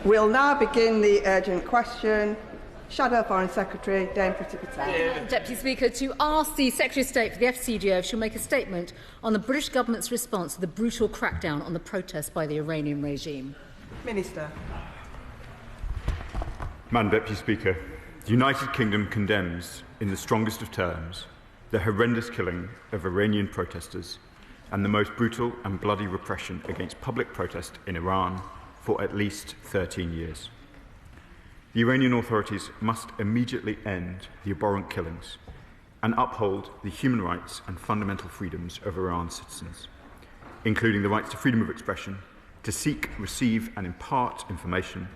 We'll now begin the urgent question. Shadow Foreign Secretary, Dame Priti Patel. Deputy Speaker, to ask the Secretary of State for the FCDO if she'll make a statement on the British government's response to the brutal crackdown on the protests by the Iranian regime. Minister. Madam Deputy Speaker, the United Kingdom condemns, in the strongest of terms, the horrendous killing of Iranian protesters and the most brutal and bloody repression against public protest in Iran for at least 13 years. The Iranian authorities must immediately end the abhorrent killings and uphold the human rights and fundamental freedoms of Iran's citizens, including the rights to freedom of expression, to seek, receive and impart information,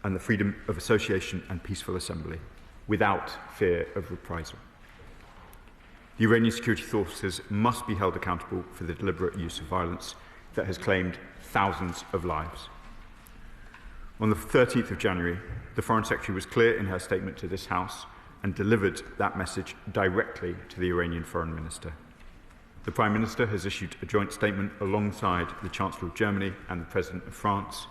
and the freedom of association and peaceful assembly, without fear of reprisal. The Iranian security forces must be held accountable for the deliberate use of violence that has claimed thousands of lives. On the 13th of January, the Foreign Secretary was clear in her statement to this House and delivered that message directly to the Iranian Foreign Minister. The Prime Minister has issued a joint statement alongside the Chancellor of Germany and the President of France.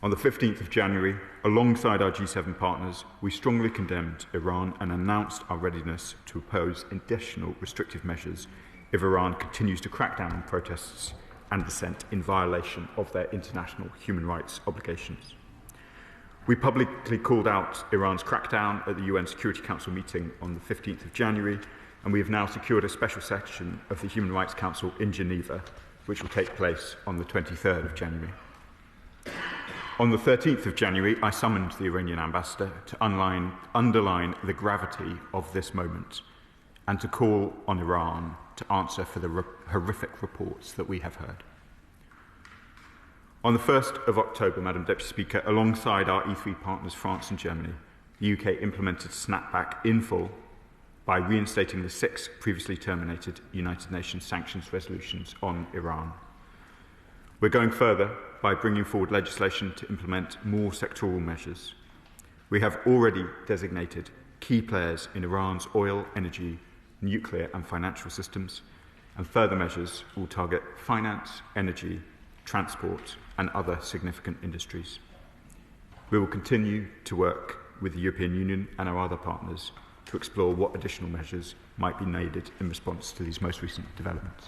On the 15th of January, alongside our G7 partners, we strongly condemned Iran and announced our readiness to oppose additional restrictive measures if Iran continues to crack down on protests and dissent in violation of their international human rights obligations. We publicly called out Iran's crackdown at the UN Security Council meeting on the 15th of January, and we have now secured a special session of the Human Rights Council in Geneva, which will take place on the 23rd of January. On the 13th of January, I summoned the Iranian ambassador to underline the gravity of this moment and to call on Iran to answer for the horrific reports that we have heard. On the 1st of October, Madam Deputy Speaker, alongside our E3 partners France and Germany, the UK implemented snapback in full by reinstating the 6 previously terminated United Nations sanctions resolutions on Iran. We're going further by bringing forward legislation to implement more sectoral measures. We have already designated key players in Iran's oil, energy, nuclear and financial systems, and further measures will target finance, energy, transport and other significant industries. We will continue to work with the European Union and our other partners to explore what additional measures might be needed in response to these most recent developments.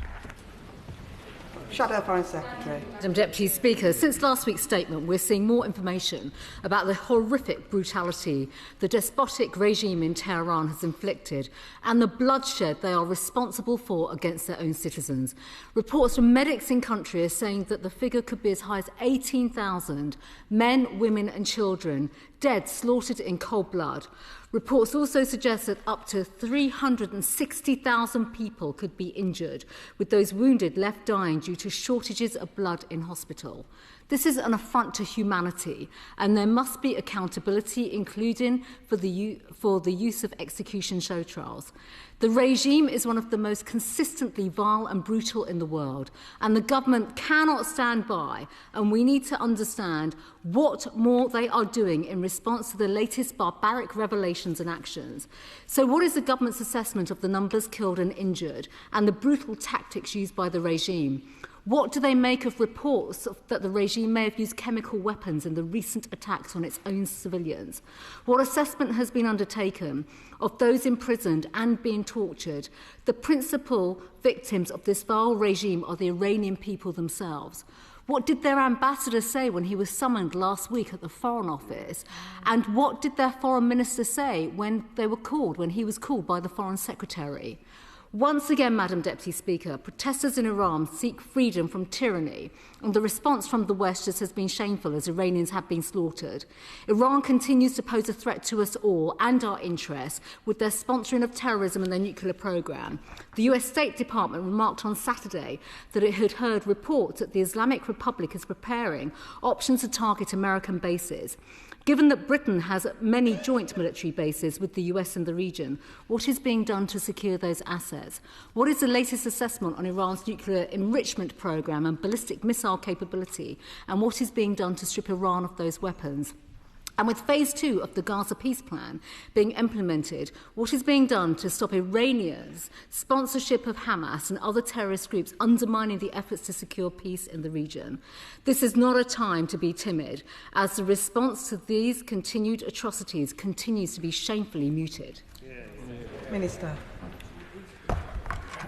Shadow Foreign Secretary. Madam Deputy Speaker, since last week's statement, we're seeing more information about the horrific brutality the despotic regime in Tehran has inflicted and the bloodshed they are responsible for against their own citizens. Reports from medics in country are saying that the figure could be as high as 18,000 men, women and children dead, slaughtered in cold blood. Reports also suggest that up to 360,000 people could be injured, with those wounded left dying due to shortages of blood in hospital. This is an affront to humanity, and there must be accountability, including for the use of execution show trials. The regime is one of the most consistently vile and brutal in the world, and the government cannot stand by, and we need to understand what more they are doing in response to the latest barbaric revelations and actions. So what is the government's assessment of the numbers killed and injured and the brutal tactics used by the regime? What do they make of reports that the regime may have used chemical weapons in the recent attacks on its own civilians? What assessment has been undertaken of those imprisoned and being tortured? The principal victims of this vile regime are the Iranian people themselves. What did their ambassador say when he was summoned last week at the Foreign Office? And what did their foreign minister say when he was called by the Foreign Secretary? Once again, Madam Deputy Speaker, protesters in Iran seek freedom from tyranny, and the response from the West just has been shameful as Iranians have been slaughtered. Iran continues to pose a threat to us all and our interests with their sponsoring of terrorism and their nuclear program. The US State Department remarked on Saturday that it had heard reports that the Islamic Republic is preparing options to target American bases. Given that Britain has many joint military bases with the US in the region, what is being done to secure those assets? What is the latest assessment on Iran's nuclear enrichment program and ballistic missile capability? And what is being done to strip Iran of those weapons? And with Phase 2 of the Gaza Peace Plan being implemented, what is being done to stop Iranians' sponsorship of Hamas and other terrorist groups undermining the efforts to secure peace in the region? This is not a time to be timid, as the response to these continued atrocities continues to be shamefully muted. Minister.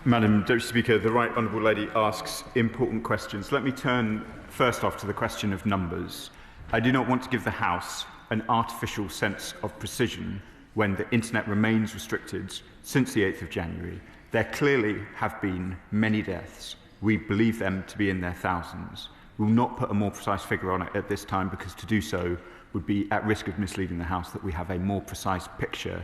Madam Deputy Speaker, the Right Honourable Lady asks important questions. Let me turn first off to the question of numbers. I do not want to give the House an artificial sense of precision when the internet remains restricted since the 8th of January. There clearly have been many deaths. We believe them to be in their thousands. We will not put a more precise figure on it at this time, because to do so would be at risk of misleading the House that we have a more precise picture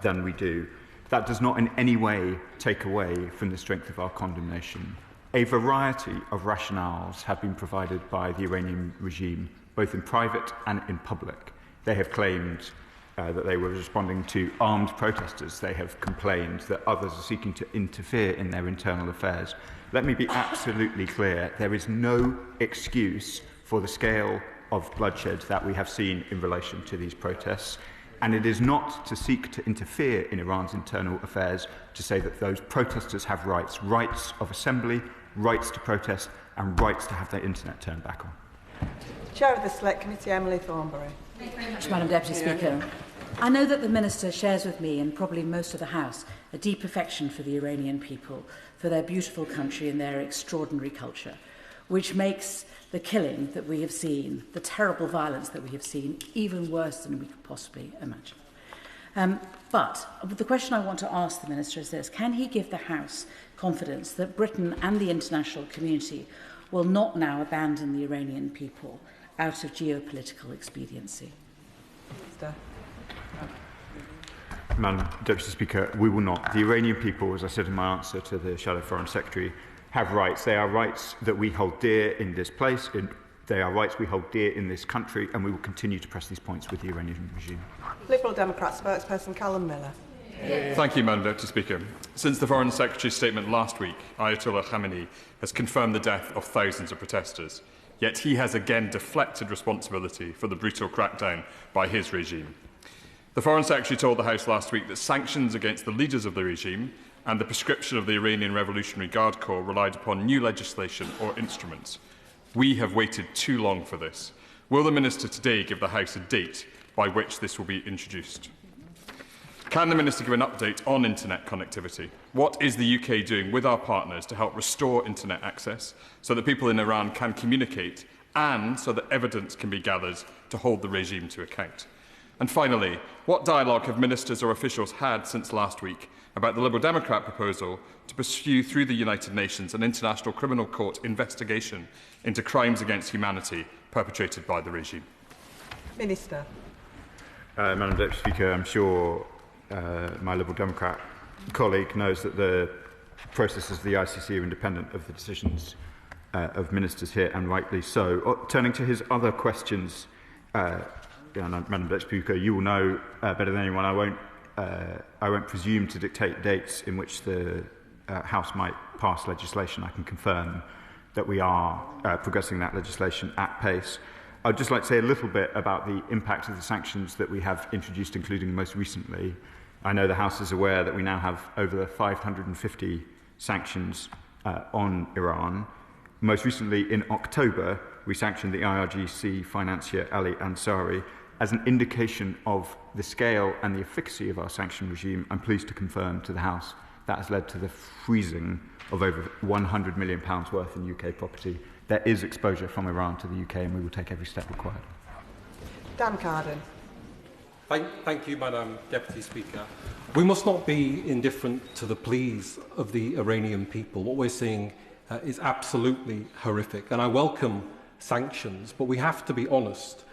than we do. That does not in any way take away from the strength of our condemnation. A variety of rationales have been provided by the Iranian regime, both in private and in public. They have claimed that they were responding to armed protesters. They have complained that others are seeking to interfere in their internal affairs. Let me be absolutely clear. There is no excuse for the scale of bloodshed that we have seen in relation to these protests. And it is not to seek to interfere in Iran's internal affairs to say that those protesters have rights, rights of assembly, rights to protest, and rights to have their internet turned back on. Chair of the Select Committee, Emily Thornberry. Thank you very much, Madam Deputy Speaker. I know that the Minister shares with me, and probably most of the House, a deep affection for the Iranian people, for their beautiful country and their extraordinary culture, which makes the killing that we have seen, the terrible violence that we have seen, even worse than we could possibly imagine. But the question I want to ask the Minister is this: can he give the House confidence that Britain and the international community will not now abandon the Iranian people out of geopolitical expediency? Madam Deputy Speaker, we will not. The Iranian people, as I said in my answer to the Shadow Foreign Secretary, have rights. They are rights that we hold dear in this place. They are rights we hold dear in this country, and we will continue to press these points with the Iranian regime. Liberal Democrat spokesperson Calum Miller. Thank you, Madam Deputy Speaker. Since the Foreign Secretary's statement last week, Ayatollah Khamenei has confirmed the death of thousands of protesters. Yet he has again deflected responsibility for the brutal crackdown by his regime. The Foreign Secretary told the House last week that sanctions against the leaders of the regime and the proscription of the Iranian Revolutionary Guard Corps relied upon new legislation or instruments. We have waited too long for this. Will the Minister today give the House a date by which this will be introduced? Can the Minister give an update on internet connectivity? What is the UK doing with our partners to help restore internet access so that people in Iran can communicate and so that evidence can be gathered to hold the regime to account? And finally, what dialogue have ministers or officials had since last week about the Liberal Democrat proposal to pursue through the United Nations an International Criminal Court investigation into crimes against humanity perpetrated by the regime? Minister. Madam Deputy Speaker, I'm sure my Liberal Democrat colleague knows that the processes of the ICC are independent of the decisions of ministers here, and rightly so. Turning to his other questions, Madam Deputy Speaker, you will know better than anyone. I won't presume to dictate dates in which the House might pass legislation. I can confirm that we are progressing that legislation at pace. I'd just like to say a little bit about the impact of the sanctions that we have introduced, including most recently. I know the House is aware that we now have over 550 sanctions on Iran. Most recently, in October, we sanctioned the IRGC financier Ali Ansari. As an indication of the scale and the efficacy of our sanction regime, I'm pleased to confirm to the House that has led to the freezing of over £100 million worth in UK property. There is exposure from Iran to the UK, and we will take every step required. Dan Carden. Thank you, Madam Deputy Speaker. We must not be indifferent to the pleas of the Iranian people. What we're seeing is absolutely horrific, and I welcome sanctions, but we have to be honest.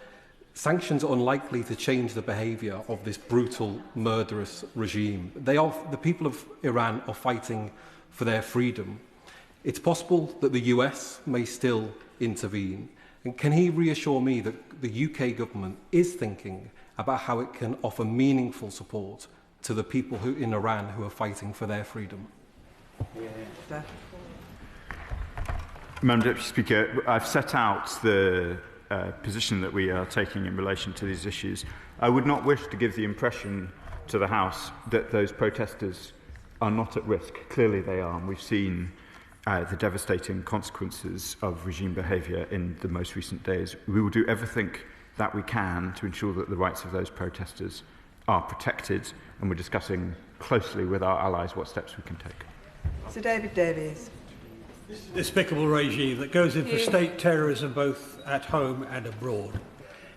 Sanctions are unlikely to change the behaviour of this brutal, murderous regime. The people of Iran are fighting for their freedom. It's possible that the US may still intervene. And can he reassure me that the UK government is thinking about how it can offer meaningful support to the people in Iran who are fighting for their freedom? Madam Deputy Speaker, I've set out the position that we are taking in relation to these issues. I would not wish to give the impression to the House that those protesters are not at risk. Clearly they are, and we've seen the devastating consequences of regime behaviour in the most recent days. We will do everything that we can to ensure that the rights of those protesters are protected, and we're discussing closely with our allies what steps we can take. Sir David Davies. This is a despicable regime that goes in for state terrorism both at home and abroad.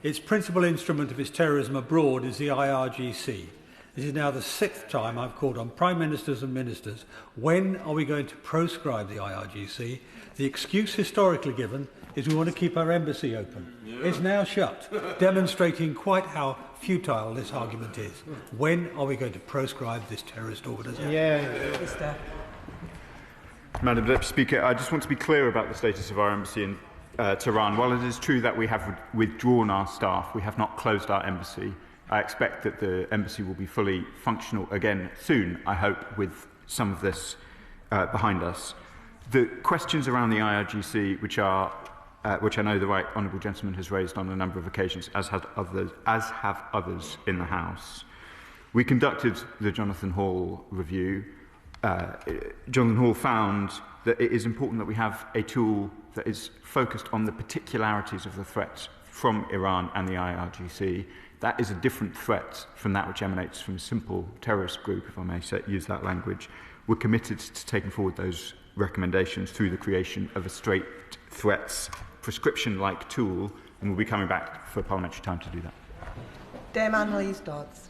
Its principal instrument of its terrorism abroad is the IRGC. This is now the 6th time I've called on Prime Ministers and Ministers. When are we going to proscribe the IRGC? The excuse historically given is we want to keep our embassy open. It's now shut, demonstrating quite how futile this argument is. When are we going to proscribe this terrorist organisation? Madam Deputy Speaker, I just want to be clear about the status of our embassy in Tehran. While it is true that we have withdrawn our staff, we have not closed our embassy. I expect that the embassy will be fully functional again soon, I hope, with some of this behind us. The questions around the IRGC, which I know the Right Honourable Gentleman has raised on a number of occasions, as have others in the House. We conducted the Jonathan Hall review. Jonathan Hall found that it is important that we have a tool that is focused on the particularities of the threats from Iran and the IRGC. That is a different threat from that which emanates from a simple terrorist group, if I may use that language. We're committed to taking forward those recommendations through the creation of a straight threats prescription-like tool, and we'll be coming back for parliamentary time to do that. Dame Anneliese Dodds.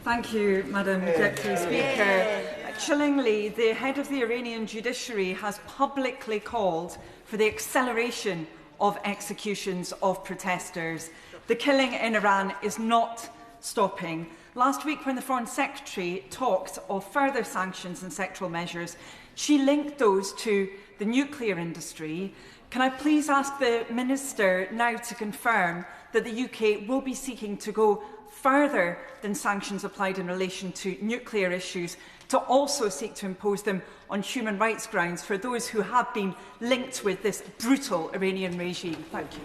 Thank you, Madam Deputy Speaker. Chillingly, the head of the Iranian judiciary has publicly called for the acceleration of executions of protesters. The killing in Iran is not stopping. Last week, when the Foreign Secretary talked of further sanctions and sectoral measures, she linked those to the nuclear industry. Can I please ask the Minister now to confirm that the UK will be seeking to go further than sanctions applied in relation to nuclear issues, to also seek to impose them on human rights grounds for those who have been linked with this brutal Iranian regime? Thank you.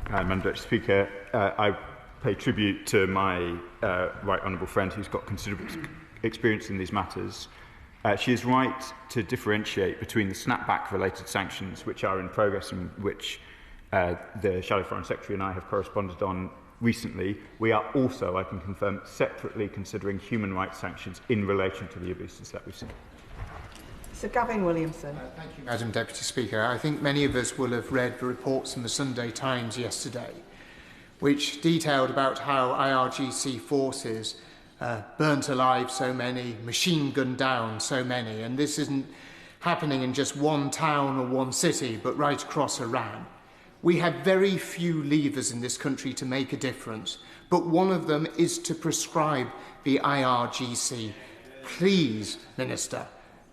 Madam Deputy Speaker, I pay tribute to my right honourable friend who's got considerable experience in these matters. She is right to differentiate between the snapback-related sanctions, which are in progress and which the Shadow Foreign Secretary and I have corresponded on recently. We are also, I can confirm, separately considering human rights sanctions in relation to the abuses that we've seen. Sir Gavin Williamson. Thank you, Madam Deputy Speaker. I think many of us will have read the reports in the Sunday Times yesterday, which detailed about how IRGC forces burnt alive so many, machine gunned down so many, and this isn't happening in just one town or one city, but right across Iran. We have very few levers in this country to make a difference, but one of them is to prescribe the IRGC. Please, Minister,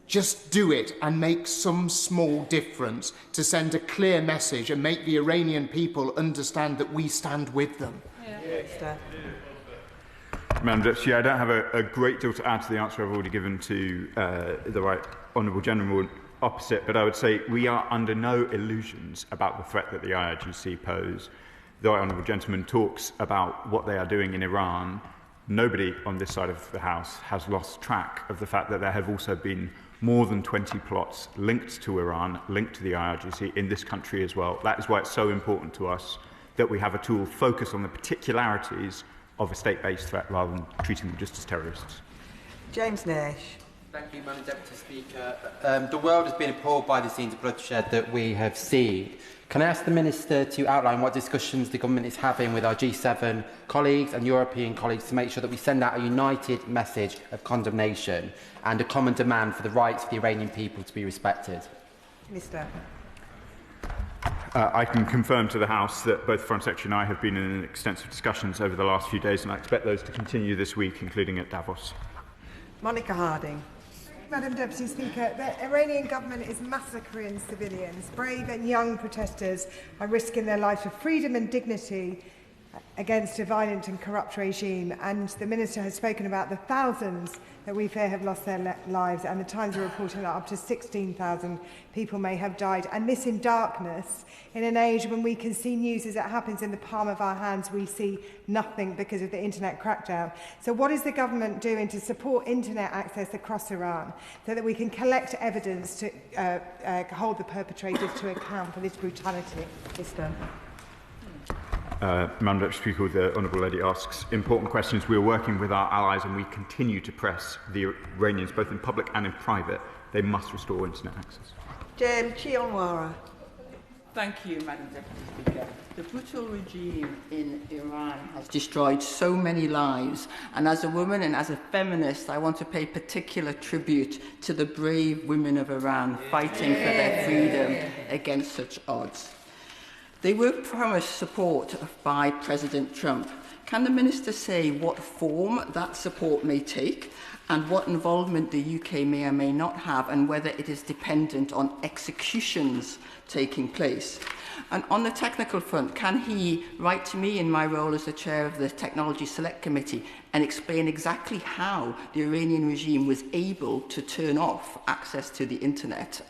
just do it and make some small difference to send a clear message and make the Iranian people understand that we stand with them. Madam Deputy, I don't have a great deal to add to the answer I've already given to the Right Honourable Gentleman opposite, but I would say we are under no illusions about the threat that the IRGC pose. The Right Honourable Gentleman talks about what they are doing in Iran. Nobody on this side of the House has lost track of the fact that there have also been more than 20 plots linked to Iran, linked to the IRGC in this country as well. That is why it's so important to us that we have a tool focused on the particularities of a state-based threat rather than treating them just as terrorists. James Nash. Thank you, Madam Deputy Speaker. The world has been appalled by the scenes of bloodshed that we have seen. Can I ask the Minister to outline what discussions the Government is having with our G7 colleagues and European colleagues to make sure that we send out a united message of condemnation and a common demand for the rights of the Iranian people to be respected? Minister. I can confirm to the House that both the Foreign Secretary and I have been in extensive discussions over the last few days, and I expect those to continue this week, including at Davos. Monica Harding. Madam Deputy Speaker, the Iranian government is massacring civilians. Brave and young protesters are risking their lives for freedom and dignity against a violent and corrupt regime, and the Minister has spoken about the thousands that we fear have lost their lives, and the Times are reporting that up to 16,000 people may have died, and this in darkness, in an age when we can see news as it happens in the palm of our hands. We see nothing because of the internet crackdown. So what is the government doing to support internet access across Iran so that we can collect evidence to hold the perpetrators to account for this brutality? Madam Deputy Speaker, the Honourable Lady asks important questions. We are working with our allies and we continue to press the Iranians, both in public and in private. They must restore internet access. James Chionwara. Thank you, Madam Deputy Speaker. The brutal regime in Iran has destroyed so many lives, and as a woman and as a feminist, I want to pay particular tribute to the brave women of Iran fighting for their freedom against such odds. They were promised support by President Trump. Can the Minister say what form that support may take and what involvement the UK may or may not have, and whether it is dependent on executions taking place? And on the technical front, can he write to me in my role as the chair of the Technology Select Committee and explain exactly how the Iranian regime was able to turn off access to the internet?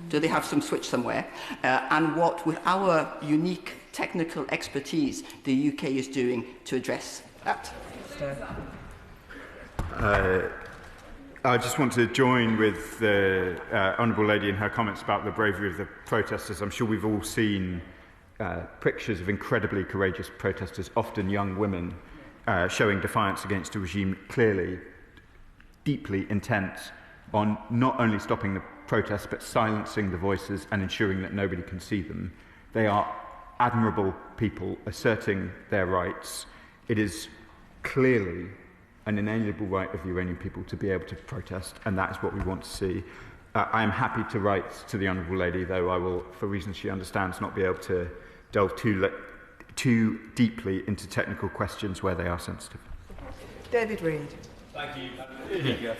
Do they have some switch somewhere? And what, with our unique technical expertise, the UK is doing to address that? I just want to join with the Honourable Lady in her comments about the bravery of the protesters. I'm sure we've all seen pictures of incredibly courageous protesters, often young women, showing defiance against a regime clearly, deeply intent on not only stopping the protests but silencing the voices and ensuring that nobody can see them. They are admirable people asserting their rights. It is clearly an inalienable right of the Iranian people to be able to protest, and that is what we want to see. I am happy to write to the Honourable Lady, though I will, for reasons she understands, not be able to delve too deeply into technical questions where they are sensitive. David Reid. Thank you.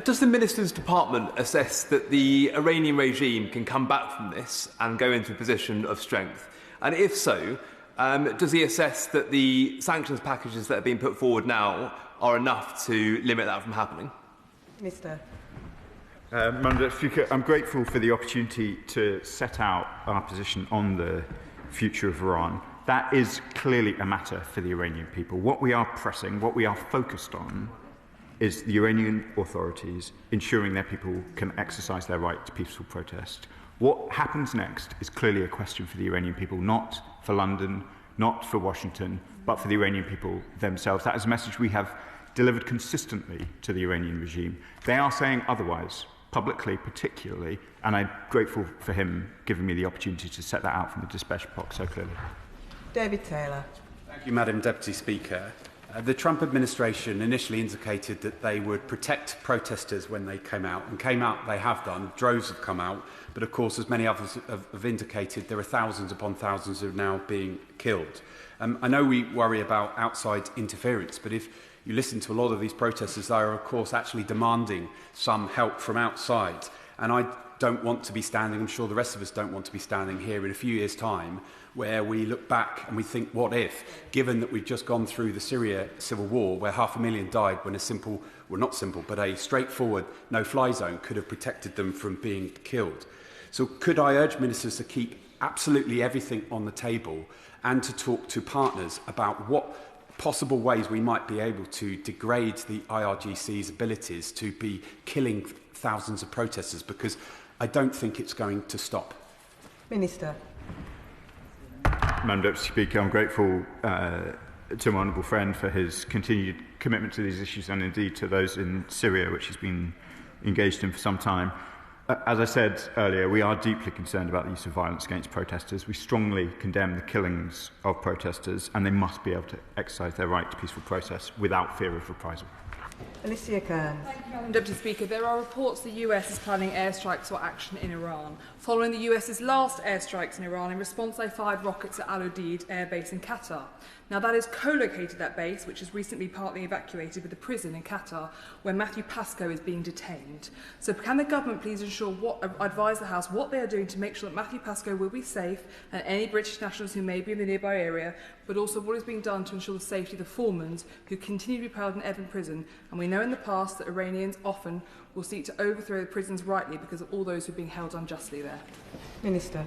Does the Minister's Department assess that the Iranian regime can come back from this and go into a position of strength? And if so, does he assess that the sanctions packages that are being put forward now are enough to limit that from happening? Mr. Madam Deputy Speaker, I'm grateful for the opportunity to set out our position on the future of Iran. That is clearly a matter for the Iranian people. What we are pressing, what we are focused on, is the Iranian authorities ensuring their people can exercise their right to peaceful protest. What happens next is clearly a question for the Iranian people, not for London, not for Washington, but for the Iranian people themselves. That is a message we have delivered consistently to the Iranian regime. They are saying otherwise, publicly particularly, and I'm grateful for him giving me the opportunity to set that out from the dispatch box so clearly. David Taylor. Thank you, Madam Deputy Speaker. The Trump administration initially indicated that they would protect protesters when they came out, and came out they have done. Droves have come out, but of course, as many others have indicated, there are thousands upon thousands who are now being killed. I know we worry about outside interference, but if you listen to a lot of these protesters, they are of course actually demanding some help from outside. And I don't want to be standing, I'm sure the rest of us don't want to be standing here in a few years' time where we look back and we think, what if, given that we've just gone through the Syria civil war where 500,000 died when a simple, well not simple, but a straightforward no-fly zone could have protected them from being killed. So could I urge ministers to keep absolutely everything on the table and to talk to partners about what possible ways we might be able to degrade the IRGC's abilities to be killing thousands of protesters, because I don't think it's going to stop. Minister. Madam Deputy Speaker, I'm grateful to my honourable friend for his continued commitment to these issues and indeed to those in Syria, which he's been engaged in for some time. As I said earlier, we are deeply concerned about the use of violence against protesters. We strongly condemn the killings of protesters, and they must be able to exercise their right to peaceful protest without fear of reprisal. Anneliese Kearns. Thank you, Madam Deputy Speaker. There are reports the US is planning airstrikes or action in Iran. Following the US's last airstrikes in Iran, in response they fired rockets at Al Udeid Air Base in Qatar. Now that is co-located, that base, which is recently partly evacuated, with the prison in Qatar, where Matthew Pascoe is being detained. So can the government please advise the House what they are doing to make sure that Matthew Pascoe will be safe and any British nationals who may be in the nearby area, but also what is being done to ensure the safety of the Foremans who continue to be held in Evin prison. And we know in the past that Iranians often will seek to overthrow the prisons rightly because of all those who are being held unjustly there. Minister.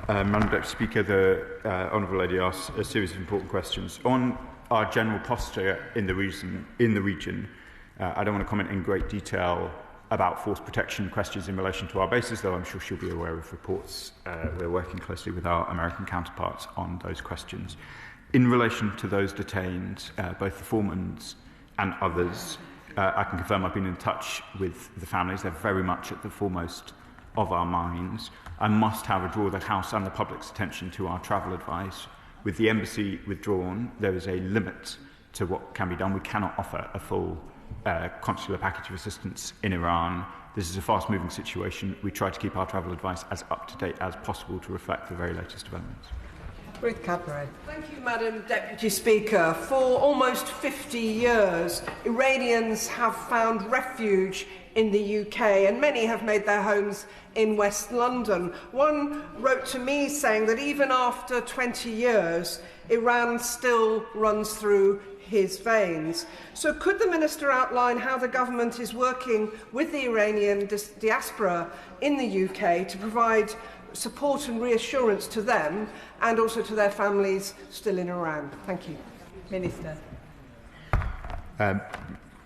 Madam Deputy Speaker, the Honourable Lady asked a series of important questions. On our general posture in the region, I don't want to comment in great detail about force protection questions in relation to our bases, though I'm sure she'll be aware of reports. We're working closely with our American counterparts on those questions. In relation to those detained, both the Foremans and others, I can confirm I've been in touch with the families. They're very much at the foremost of our minds. I must, however, draw the House and the public's attention to our travel advice. With the embassy withdrawn, there is a limit to what can be done. We cannot offer a full consular package of assistance in Iran. This is a fast-moving situation. We try to keep our travel advice as up-to-date as possible to reflect the very latest developments. Ruth Cadbury. Thank you, Madam Deputy Speaker. For almost 50 years, Iranians have found refuge in the UK, and many have made their homes in West London. One wrote to me saying that even after 20 years, Iran still runs through his veins. So could the Minister outline how the government is working with the Iranian diaspora in the UK to provide support and reassurance to them and also to their families still in Iran? Thank you. Minister.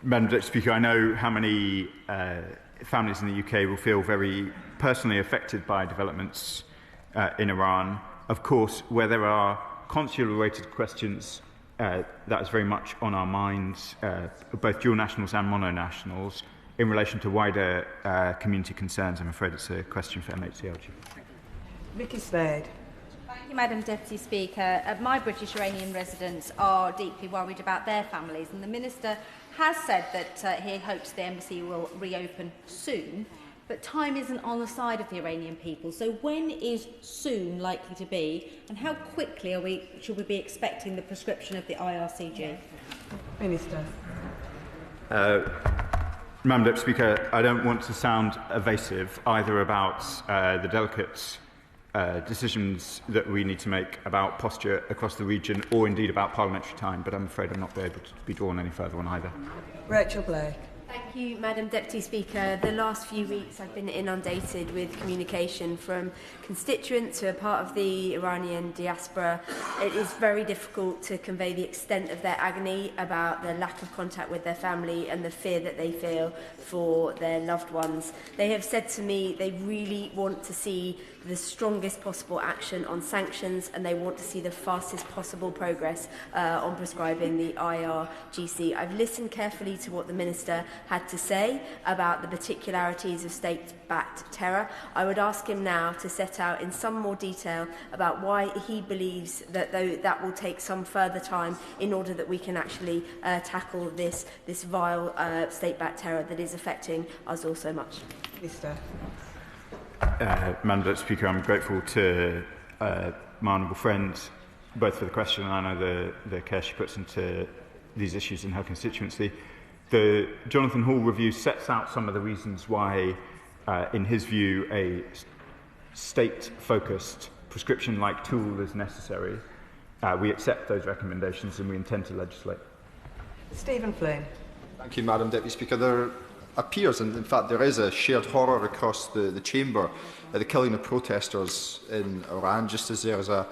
Madam Deputy Speaker, I know how many families in the UK will feel very personally affected by developments in Iran. Of course, where there are consular-related questions, that is very much on our minds, both dual nationals and mono-nationals. In relation to wider community concerns, I'm afraid it's a question for MHCLG. Vicky Slade. Thank you, Madam Deputy Speaker. My British Iranian residents are deeply worried about their families, and the Minister has said that he hopes the embassy will reopen soon, but time isn't on the side of the Iranian people. So when is soon likely to be, and how quickly should we be expecting the prescription of the IRCG? Minister. Madam Deputy Speaker, I don't want to sound evasive either about the delicate decisions that we need to make about posture across the region or indeed about parliamentary time, but I'm afraid I'm not able to be drawn any further on either. Rachel Blake. Thank you, Madam Deputy Speaker. The last few weeks I've been inundated with communication from constituents who are part of the Iranian diaspora. It is very difficult to convey the extent of their agony about the lack of contact with their family and the fear that they feel for their loved ones. They have said to me they really want to see the strongest possible action on sanctions, and they want to see the fastest possible progress on prescribing the IRGC. I've listened carefully to what the Minister had to say about the particularities of state-backed terror. I would ask him now to set out in some more detail about why he believes that that will take some further time in order that we can actually tackle this vile state-backed terror that is affecting us all so much. Minister. Madam Deputy Speaker, I'm grateful to my honourable friend both for the question and I know the care she puts into these issues in her constituency. The Jonathan Hall review sets out some of the reasons why, in his view, a state-focused prescription-like tool is necessary. We accept those recommendations and we intend to legislate. Stephen Flynn. Thank you, Madam Deputy Speaker. There appears, and in fact there is, a shared horror across the chamber at the killing of protesters in Iran, just as there is a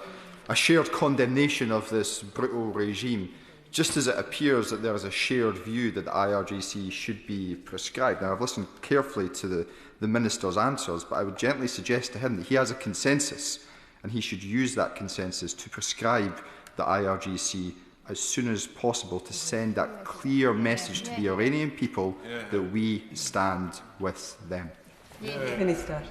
shared condemnation of this brutal regime, just as it appears that there is a shared view that the IRGC should be prescribed. Now, I've listened carefully to the Minister's answers, but I would gently suggest to him that he has a consensus, and he should use that consensus to prescribe the IRGC as soon as possible to send that clear message to the Iranian people that we stand with them. Minister.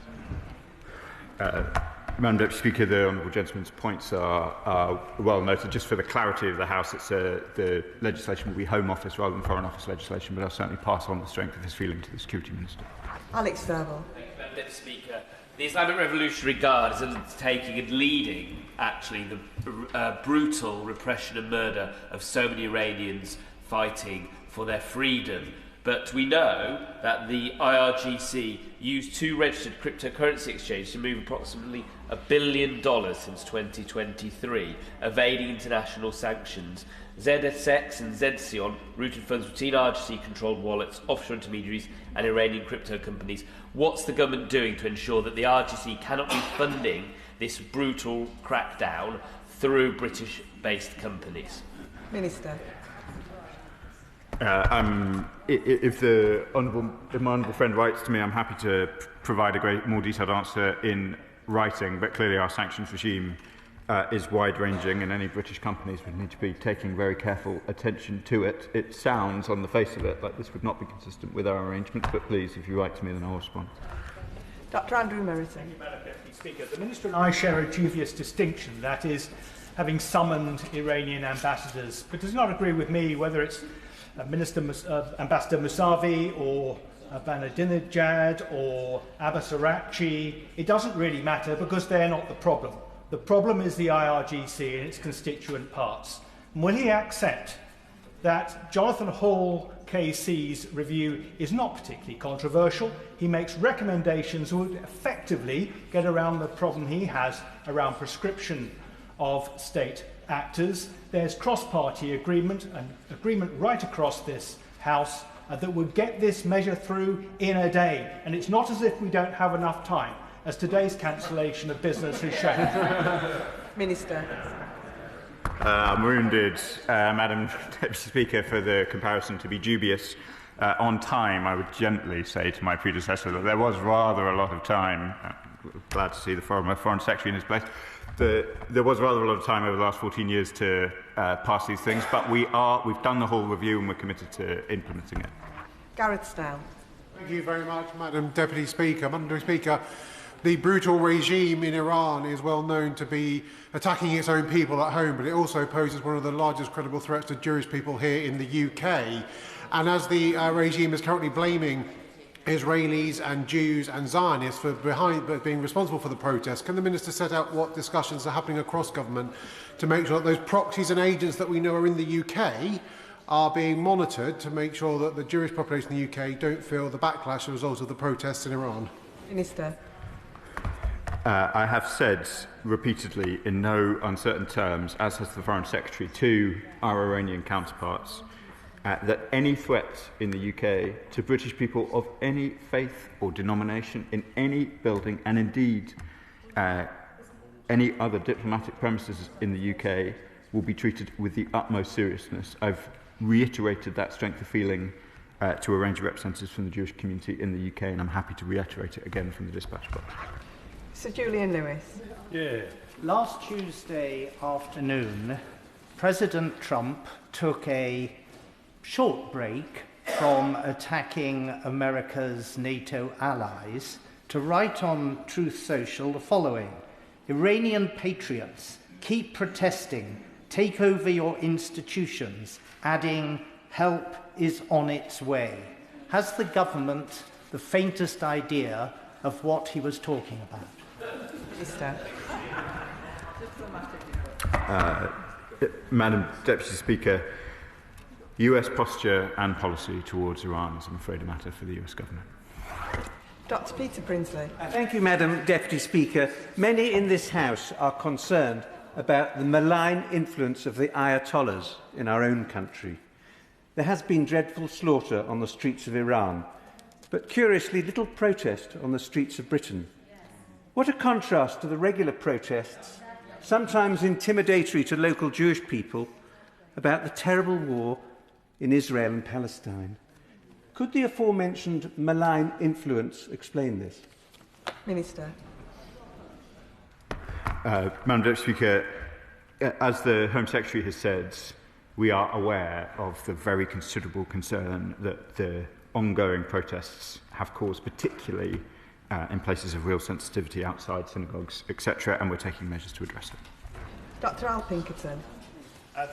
Madam Deputy Speaker, the honourable gentleman's points are well noted. Just for the clarity of the House, the legislation will be Home Office rather than Foreign Office legislation, but I'll certainly pass on the strength of his feeling to the Security Minister. Alex Thurber. Thank you, Madam Deputy Speaker. The Islamic Revolutionary Guard is undertaking and leading, actually, the brutal repression and murder of so many Iranians fighting for their freedom. But we know that the IRGC used 2 registered cryptocurrency exchanges to move approximately $1 billion since 2023, evading international sanctions. ZSX and ZCION routed funds between RGC-controlled wallets, offshore intermediaries and Iranian crypto companies. What's the government doing to ensure that the RGC cannot be funding this brutal crackdown through British-based companies? Minister. If my honourable friend writes to me, I'm happy to provide a more detailed answer in writing, but clearly our sanctions regime is wide-ranging and any British companies would need to be taking very careful attention to it. It sounds, on the face of it, like this would not be consistent with our arrangements, but please, if you write to me, then I'll respond. Dr Andrew Merriton. Thank you, Madam Deputy Speaker. The Minister and I share a dubious distinction, that is, having summoned Iranian ambassadors, but does not agree with me whether it's Ambassador Mousavi or Ahmadinejad or Abbas Araghchi. It doesn't really matter because they're not the problem. The problem is the IRGC and its constituent parts. And will he accept that Jonathan Hall KC's review is not particularly controversial? He makes recommendations that would effectively get around the problem he has around prescription of state actors. There's cross-party agreement, and agreement right across this House that would get this measure through in a day. And it's not as if we don't have enough time, as today's cancellation of business has shown. Minister. I'm wounded, Madam Deputy Speaker, for the comparison to be dubious. On time, I would gently say to my predecessor that there was rather a lot of time. Glad to see the Foreign Secretary in his place. There was rather a lot of time over the last 14 years to pass these things, but we've done the whole review and we're committed to implementing it. Gareth Stowell. Thank you very much, Madam Deputy Speaker. Madam Deputy Speaker, the brutal regime in Iran is well known to be attacking its own people at home, but it also poses one of the largest credible threats to Jewish people here in the UK. And as the regime is currently blaming Israelis and Jews and Zionists for being responsible for the protests, can the Minister set out what discussions are happening across government to make sure that those proxies and agents that we know are in the UK are being monitored to make sure that the Jewish population in the UK don't feel the backlash as a result of the protests in Iran? Minister. I have said repeatedly in no uncertain terms, as has the Foreign Secretary, to our Iranian counterparts, that any threat in the UK to British people of any faith or denomination in any building, and indeed any other diplomatic premises in the UK, will be treated with the utmost seriousness. I've reiterated that strength of feeling to a range of representatives from the Jewish community in the UK, and I'm happy to reiterate it again from the dispatch box. Sir Julian Lewis. Yeah. Last Tuesday afternoon, President Trump took a short break from attacking America's NATO allies to write on Truth Social the following: Iranian patriots, keep protesting, take over your institutions, adding, help is on its way. Has the government the faintest idea of what he was talking about? Minister. Madam Deputy Speaker, US posture and policy towards Iran is, I'm afraid, a matter for the US government. Dr Peter Prinsley. Thank you, Madam Deputy Speaker. Many in this House are concerned about the malign influence of the Ayatollahs in our own country. There has been dreadful slaughter on the streets of Iran, but curiously little protest on the streets of Britain. What a contrast to the regular protests, sometimes intimidatory to local Jewish people, about the terrible war in Israel and Palestine. Could the aforementioned malign influence explain this? Minister. Madam Deputy Speaker, as the Home Secretary has said, we are aware of the very considerable concern that the ongoing protests have caused, particularly in places of real sensitivity outside synagogues, etc., and we're taking measures to address it. Dr. Al Pinkerton.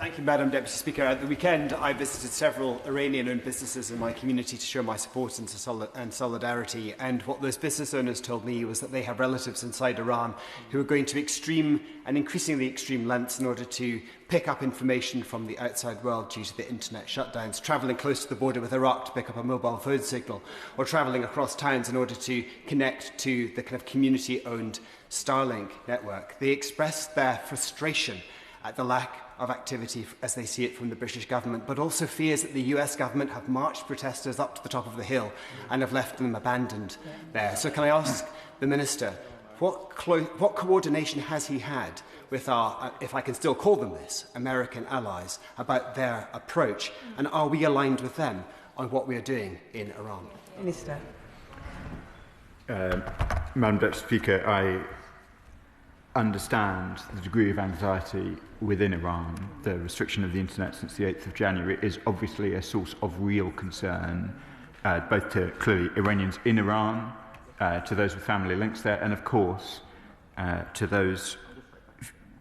Thank you, Madam Deputy Speaker. At the weekend, I visited several Iranian-owned businesses in my community to show my support and solidarity. And what those business owners told me was that they have relatives inside Iran who are going to extreme and increasingly extreme lengths in order to pick up information from the outside world due to the internet shutdowns, travelling close to the border with Iraq to pick up a mobile phone signal, or travelling across towns in order to connect to the kind of community-owned Starlink network. They expressed their frustration at the lack of activity as they see it from the British government, but also fears that the US government have marched protesters up to the top of the hill and have left them abandoned there. So can I ask the Minister, what coordination has he had with our, if I can still call them this, American allies, about their approach, and are we aligned with them on what we are doing in Iran? Minister. Madam Deputy Speaker, I understand the degree of anxiety within Iran. The restriction of the internet since the 8th of January is obviously a source of real concern, both to clearly Iranians in Iran, to those with family links there, and of course to those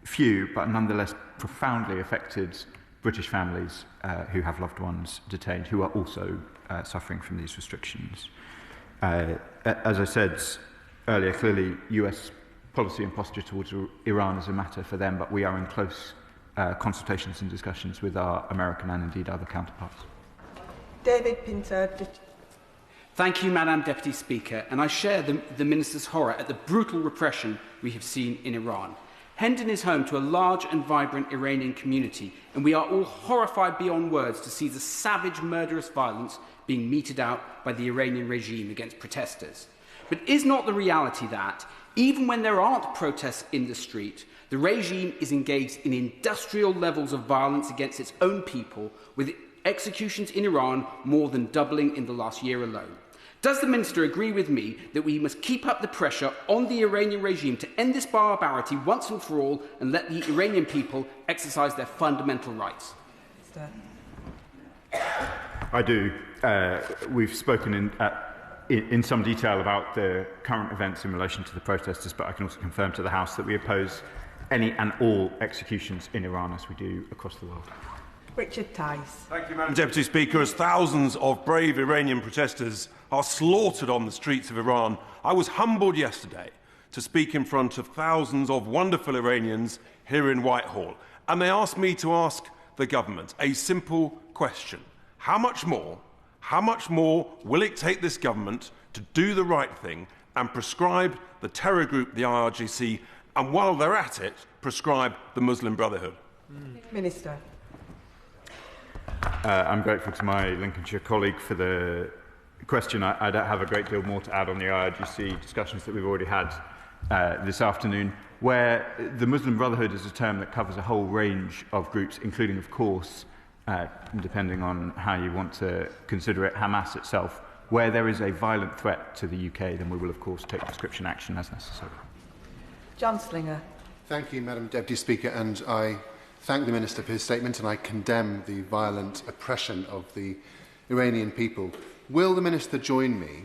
few but nonetheless profoundly affected British families who have loved ones detained, who are also suffering from these restrictions. As I said earlier, clearly US policy and posture towards Iran is a matter for them, but we are in close consultations and discussions with our American and indeed other counterparts. David Pinter. Thank you, Madam Deputy Speaker, and I share the Minister's horror at the brutal repression we have seen in Iran. Hendon is home to a large and vibrant Iranian community, and we are all horrified beyond words to see the savage, murderous violence being meted out by the Iranian regime against protesters. But is not the reality that, even when there aren't protests in the street, the regime is engaged in industrial levels of violence against its own people, with executions in Iran more than doubling in the last year alone? Does the Minister agree with me that we must keep up the pressure on the Iranian regime to end this barbarity once and for all and let the Iranian people exercise their fundamental rights? I do. We've spoken in some detail about the current events in relation to the protesters, but I can also confirm to the House that we oppose any and all executions in Iran, as we do across the world. Richard Tice. Thank you, Madam Deputy Speaker. As thousands of brave Iranian protesters are slaughtered on the streets of Iran, I was humbled yesterday to speak in front of thousands of wonderful Iranians here in Whitehall. And they asked me to ask the government a simple question. How much more will it take this government to do the right thing and prescribe the terror group, the IRGC, and while they're at it, prescribe the Muslim Brotherhood? Minister. I'm grateful to my Lincolnshire colleague for the question. I don't have a great deal more to add on the IRGC discussions that we've already had this afternoon, where the Muslim Brotherhood is a term that covers a whole range of groups, including, of course, depending on how you want to consider it, Hamas itself. Where there is a violent threat to the UK, then we will, of course, take prescription action as necessary. John Slinger. Thank you, Madam Deputy Speaker, and I thank the Minister for his statement, and I condemn the violent oppression of the Iranian people. Will the Minister join me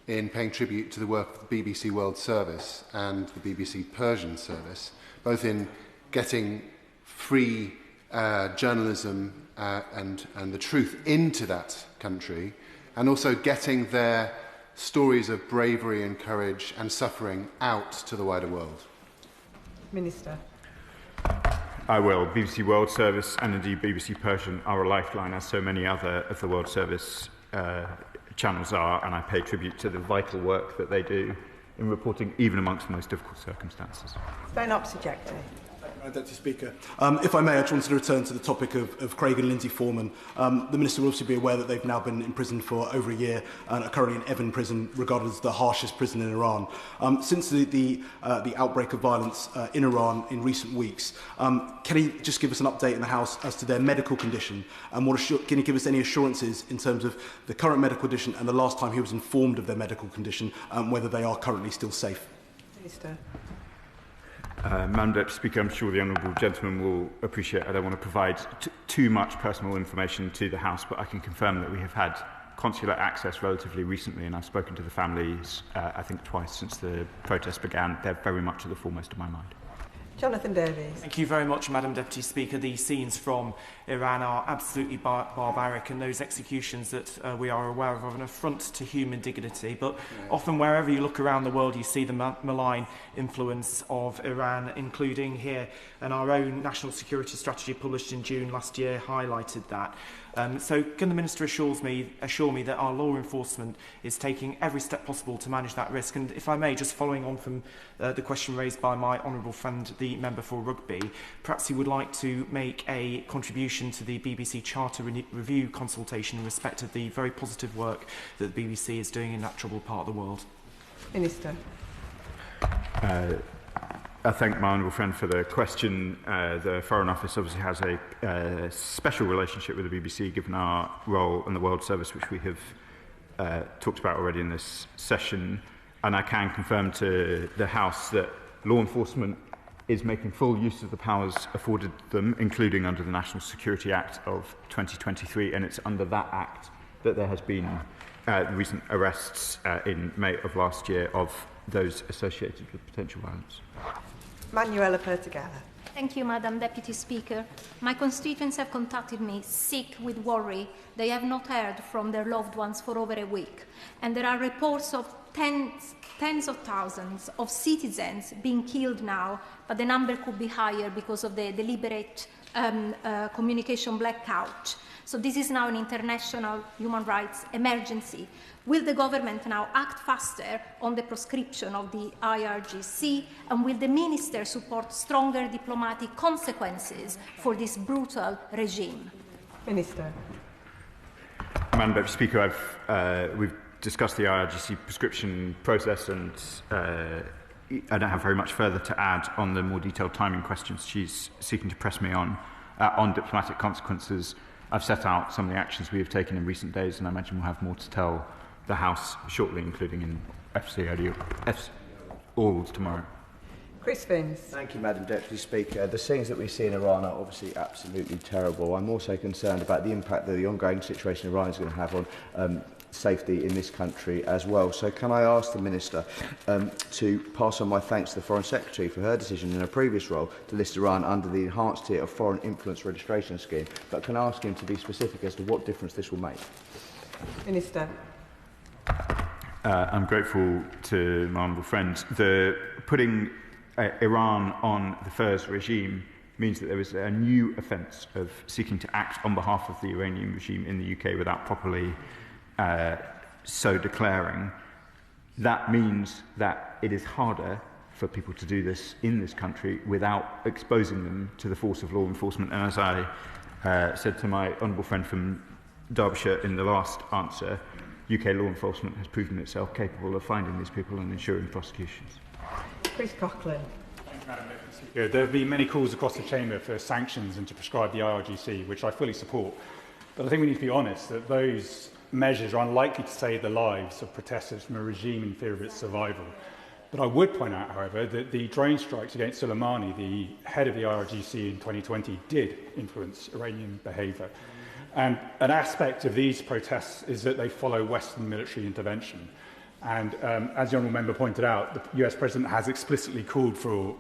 in paying tribute to the work of the BBC World Service and the BBC Persian Service, both in getting free journalism and the truth into that country, and also getting their stories of bravery and courage and suffering out to the wider world? Minister. I will. BBC World Service and indeed BBC Persian are a lifeline, as so many other of the World Service channels are, and I pay tribute to the vital work that they do in reporting even amongst the most difficult circumstances. Sven Opsejecti. Deputy Speaker. If I may, I just wanted to return to the topic of Craig and Lindsay Foreman. The Minister will obviously be aware that they've now been imprisoned for over a year and are currently in Evin prison, regarded as the harshest prison in Iran. Since the outbreak of violence in Iran in recent weeks, can he just give us an update in the House as to their medical condition, and can he give us any assurances in terms of the current medical condition and the last time he was informed of their medical condition, whether they are currently still safe? Minister. Madam Deputy Speaker, I'm sure the honourable gentleman will appreciate I don't want to provide too much personal information to the House, but I can confirm that we have had consular access relatively recently, and I've spoken to the families, I think, twice since the protests began. They're very much at the foremost of my mind. Jonathan Davies. Thank you very much, Madam Deputy Speaker. These scenes from Iran are absolutely barbaric, and those executions that we are aware of are an affront to human dignity. But often wherever you look around the world, you see the malign influence of Iran, including here. And our own National Security Strategy published in June last year highlighted that. So can the Minister assure me that our law enforcement is taking every step possible to manage that risk? And if I may, just following on from the question raised by my honourable friend, the member for Rugby, perhaps he would like to make a contribution to the BBC Charter Review consultation in respect of the very positive work that the BBC is doing in that troubled part of the world. Minister. I thank my honourable friend for the question. The Foreign Office obviously has a special relationship with the BBC, given our role in the World Service, which we have talked about already in this session. And I can confirm to the House that law enforcement is making full use of the powers afforded them, including under the National Security Act of 2023, and it's under that Act that there has been recent arrests in May of last year of those associated with potential violence. Manuela Pertigala. Thank you, Madam Deputy Speaker. My constituents have contacted me sick with worry. They have not heard from their loved ones for over a week. And there are reports of tens of thousands of citizens being killed now, but the number could be higher because of the deliberate communication blackout. So this is now an international human rights emergency. Will the government now act faster on the proscription of the IRGC, and will the Minister support stronger diplomatic consequences for this brutal regime? Minister. Madam Deputy Speaker, we've discussed the IRGC prescription process, and I don't have very much further to add on the more detailed timing questions she's seeking to press me on diplomatic consequences. I've set out some of the actions we have taken in recent days, and I imagine we'll have more to tell the House shortly, including in orals tomorrow. Chris Fins. Thank you, Madam Deputy Speaker. The scenes that we see in Iran are obviously absolutely terrible. I'm also concerned about the impact that the ongoing situation in Iran is going to have on safety in this country as well. So can I ask the Minister to pass on my thanks to the Foreign Secretary for her decision in her previous role to list Iran under the enhanced tier of foreign influence registration scheme, but can I ask him to be specific as to what difference this will make? Minister. I'm grateful to my honourable friend. Putting Iran on the FIRS regime means that there is a new offence of seeking to act on behalf of the Iranian regime in the UK without properly so declaring. That means that it is harder for people to do this in this country without exposing them to the force of law enforcement. And as I said to my honourable friend from Derbyshire in the last answer, UK law enforcement has proven itself capable of finding these people and ensuring prosecutions. Chris Coughlin. There have been many calls across the Chamber for sanctions and to prescribe the IRGC, which I fully support. But I think we need to be honest that those measures are unlikely to save the lives of protesters from a regime in fear of its survival. But I would point out, however, that the drone strikes against Soleimani, the head of the IRGC in 2020, did influence Iranian behaviour. And an aspect of these protests is that they follow Western military intervention. And as the honourable member pointed out, the US President has explicitly called for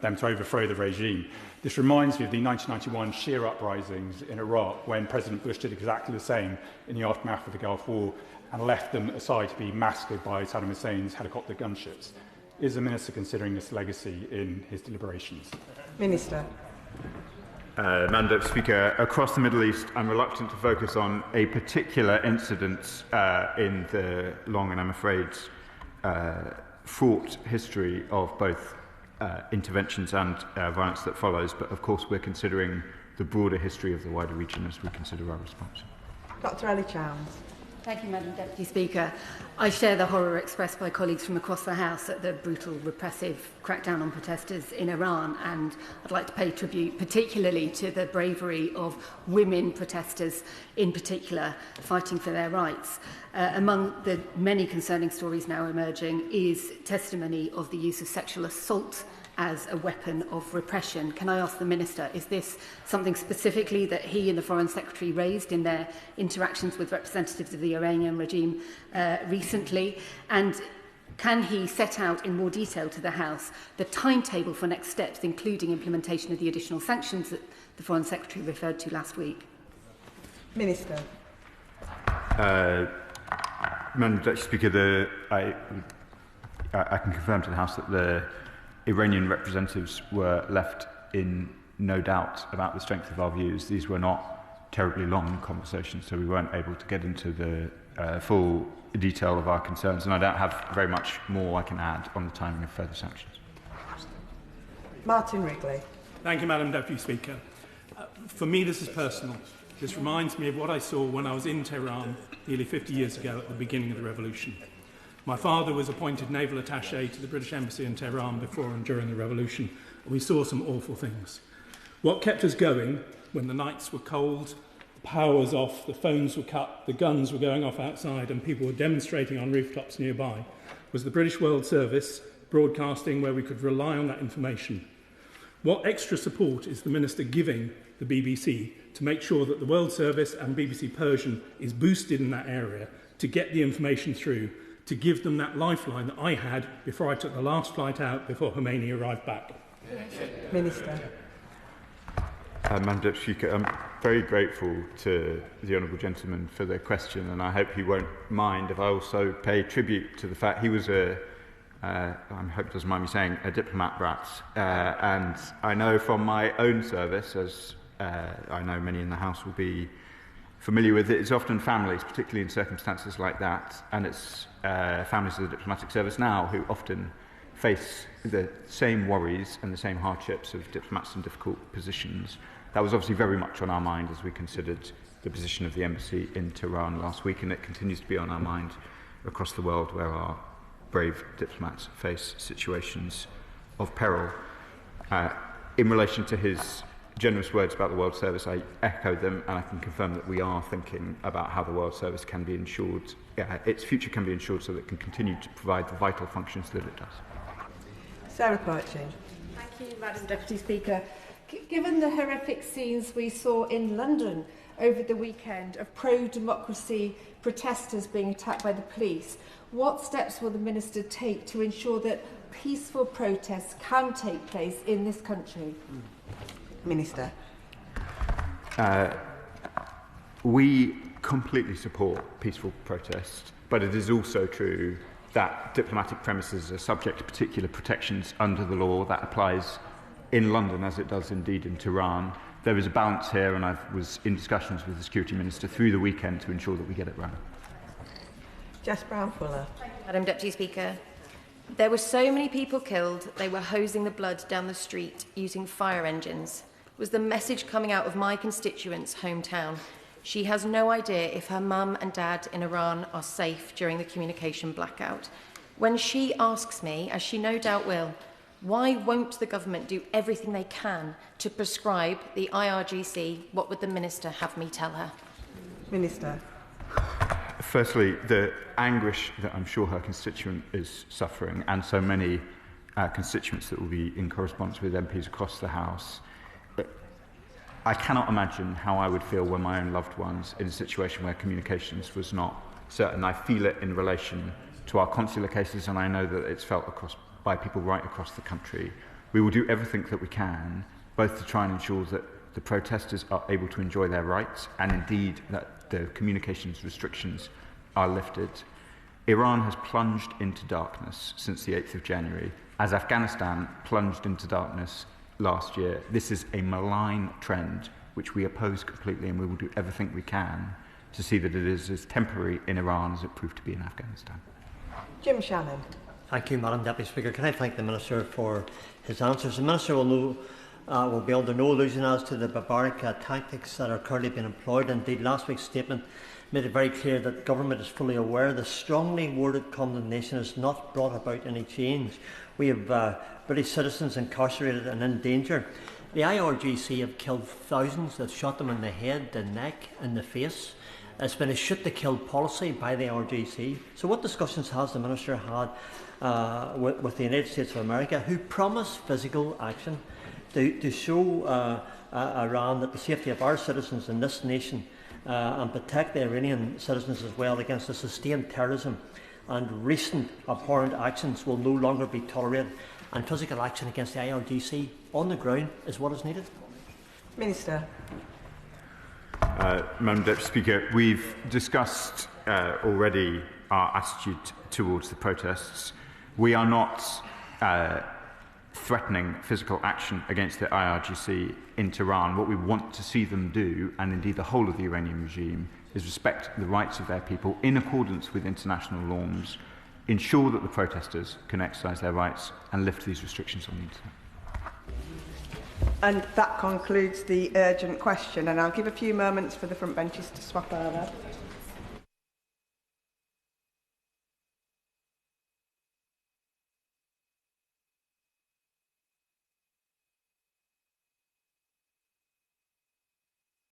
them to overthrow the regime. This reminds me of the 1991 Shia uprisings in Iraq, when President Bush did exactly the same in the aftermath of the Gulf War and left them aside to be massacred by Saddam Hussein's helicopter gunships. Is the Minister considering this legacy in his deliberations? Minister. Madam Deputy Speaker, across the Middle East, I'm reluctant to focus on a particular incident in the long and, I'm afraid, fraught history of both interventions and violence that follows. But, of course, we're considering the broader history of the wider region as we consider our response. Dr. Ellie Chowns. Thank you, Madam Deputy Speaker. I share the horror expressed by colleagues from across the House at the brutal, repressive crackdown on protesters in Iran, and I'd like to pay tribute particularly to the bravery of women protesters in particular, fighting for their rights. Among the many concerning stories now emerging is testimony of the use of sexual assault as a weapon of repression. Can I ask the Minister, is this something specifically that he and the Foreign Secretary raised in their interactions with representatives of the Iranian regime recently? And can he set out in more detail to the House the timetable for next steps, including implementation of the additional sanctions that the Foreign Secretary referred to last week? Minister. Madam Deputy Speaker, I can confirm to the House that the Iranian representatives were left in no doubt about the strength of our views. These were not terribly long conversations, so we weren't able to get into the full detail of our concerns, and I don't have very much more I can add on the timing of further sanctions. Martin Wrigley. Thank you, Madam Deputy Speaker. For me, this is personal. This reminds me of what I saw when I was in Tehran nearly 50 years ago at the beginning of the revolution. My father was appointed naval attaché to the British Embassy in Tehran before and during the revolution, and we saw some awful things. What kept us going when the nights were cold, the power was off, the phones were cut, the guns were going off outside, and people were demonstrating on rooftops nearby, was the British World Service broadcasting where we could rely on that information. What extra support is the Minister giving the BBC to make sure that the World Service and BBC Persian is boosted in that area to get the information through, to give them that lifeline that I had before I took the last flight out before Khomeini arrived back? Minister. Madam Deputy Speaker, I'm very grateful to the honourable gentleman for the question, and I hope he won't mind if I also pay tribute to the fact he was I hope he doesn't mind me saying, a diplomat brat. And I know from my own service, as I know many in the House will be familiar with it, it's often families, particularly in circumstances like that, and it's families of the diplomatic service now who often face the same worries and the same hardships of diplomats in difficult positions. That was obviously very much on our mind as we considered the position of the embassy in Tehran last week, and it continues to be on our mind across the world where our brave diplomats face situations of peril. In relation to his generous words about the World Service, I echo them, and I can confirm that we are thinking about how the World Service can be ensured, its future can be ensured so that it can continue to provide the vital functions that it does. Sarah Poetry. Thank you, Madam Deputy Speaker. Given the horrific scenes we saw in London over the weekend of pro-democracy protesters being attacked by the police, what steps will the Minister take to ensure that peaceful protests can take place in this country? Minister. We completely support peaceful protest, but it is also true that diplomatic premises are subject to particular protections under the law. That applies in London as it does indeed in Tehran. There is a balance here, and I was in discussions with the Security Minister through the weekend to ensure that we get it right. Jess Brown-Fuller. Madam Deputy Speaker, there were so many people killed, they were hosing the blood down the street using fire engines. Was the message coming out of my constituent's hometown. She has no idea if her mum and dad in Iran are safe during the communication blackout. When she asks me, as she no doubt will, why won't the government do everything they can to prescribe the IRGC, what would the Minister have me tell her? Minister. Firstly, the anguish that I'm sure her constituent is suffering, and so many constituents that will be in correspondence with MPs across the House. I cannot imagine how I would feel when my own loved ones in a situation where communications was not certain. I feel it in relation to our consular cases, and I know that it's felt by people right across the country. We will do everything that we can, both to try and ensure that the protesters are able to enjoy their rights, and indeed that the communications restrictions are lifted. Iran has plunged into darkness since the 8th of January, as Afghanistan plunged into darkness last year. This is a malign trend which we oppose completely, and we will do everything we can to see that it is as temporary in Iran as it proved to be in Afghanistan. Jim Shannon. Thank you, Madam Deputy Speaker. Can I thank the Minister for his answers? The Minister will be under no illusion as to the barbaric tactics that are currently being employed. Indeed, last week's statement made it very clear that the government is fully aware the strongly worded condemnation has not brought about any change. We have British citizens incarcerated and in danger. The IRGC have killed thousands. They've shot them in the head, the neck and the face. It's been a shoot-to-kill policy by the IRGC. So what discussions has the Minister had with the United States of America, who promised physical action to show Iran that the safety of our citizens in this nation and protect the Iranian citizens as well against the sustained terrorism and recent abhorrent actions will no longer be tolerated, and physical action against the IRGC on the ground is what is needed? Minister. Madam Deputy Speaker, we've discussed already our attitude towards the protests. We are not threatening physical action against the IRGC in Tehran. What we want to see them do, and indeed the whole of the Iranian regime, is respect the rights of their people in accordance with international norms, ensure that the protesters can exercise their rights and lift these restrictions on them. And that concludes the urgent question, and I'll give a few moments for the front benches to swap over.